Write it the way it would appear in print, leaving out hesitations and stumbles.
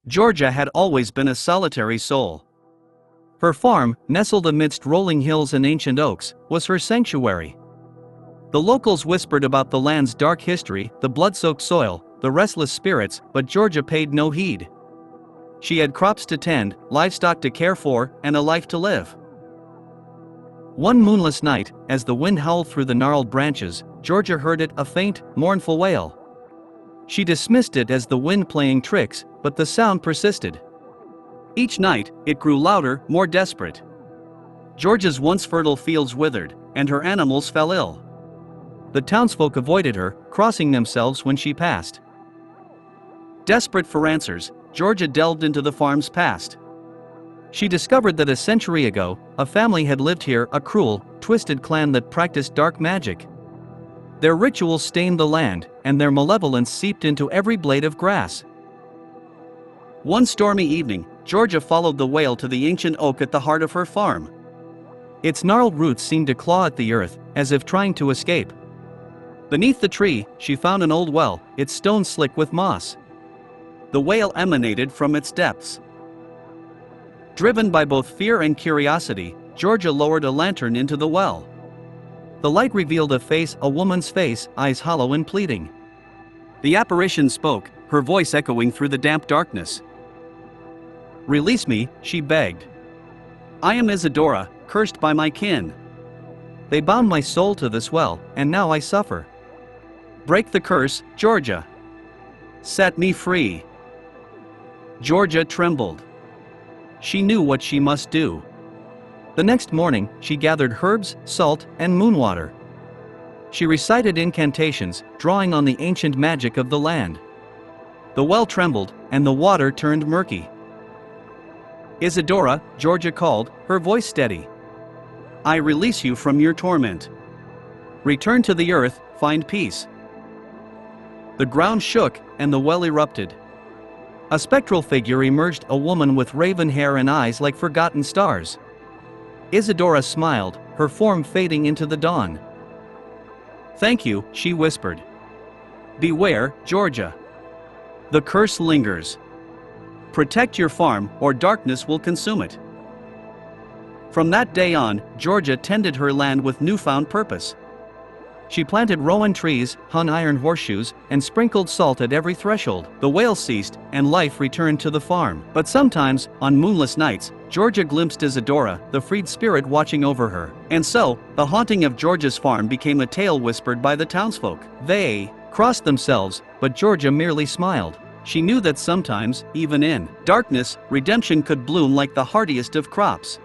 Georgia had always been a solitary soul. Her farm, nestled amidst rolling hills and ancient oaks, was her sanctuary. The locals whispered about the land's dark history, the blood-soaked soil, the restless spirits, but Georgia paid no heed. She had crops to tend, livestock to care for, and a life to live. One moonless night, as the wind howled through the gnarled branches, Georgia heard it, a faint, mournful wail. She dismissed it as the wind playing tricks, but the sound persisted. Each night, it grew louder, more desperate. Georgia's once fertile fields withered, and her animals fell ill. The townsfolk avoided her, crossing themselves when she passed. Desperate for answers, Georgia delved into the farm's past. She discovered that a century ago, a family had lived here, a cruel, twisted clan that practiced dark magic. Their rituals stained the land, and their malevolence seeped into every blade of grass. One stormy evening, Georgia followed the wail to the ancient oak at the heart of her farm. Its gnarled roots seemed to claw at the earth, as if trying to escape. Beneath the tree, she found an old well, its stones slick with moss. The wail emanated from its depths. Driven by both fear and curiosity, Georgia lowered a lantern into the well. The light revealed a face, a woman's face, eyes hollow and pleading. The apparition spoke, her voice echoing through the damp darkness. "Release me," she begged. "I am Isadora, cursed by my kin. They bound my soul to this well, and now I suffer. Break the curse, Georgia. Set me free." Georgia trembled. She knew what she must do. The next morning, she gathered herbs, salt, and moonwater. She recited incantations, drawing on the ancient magic of the land. The well trembled, and the water turned murky. "Isadora," Georgia called, her voice steady. "I release you from your torment. Return to the earth, find peace." The ground shook, and the well erupted. A spectral figure emerged, a woman with raven hair and eyes like forgotten stars. Isadora smiled, her form fading into the dawn. "Thank you," she whispered. "Beware, Georgia. The curse lingers. Protect your farm, or darkness will consume it." From that day on, Georgia tended her land with newfound purpose. She planted rowan trees, hung iron horseshoes, and sprinkled salt at every threshold. The wail ceased, and life returned to the farm. But sometimes, on moonless nights, Georgia glimpsed Isadora, the freed spirit watching over her. And so, the haunting of Georgia's farm became a tale whispered by the townsfolk. They crossed themselves, but Georgia merely smiled. She knew that sometimes, even in darkness, redemption could bloom like the hardiest of crops.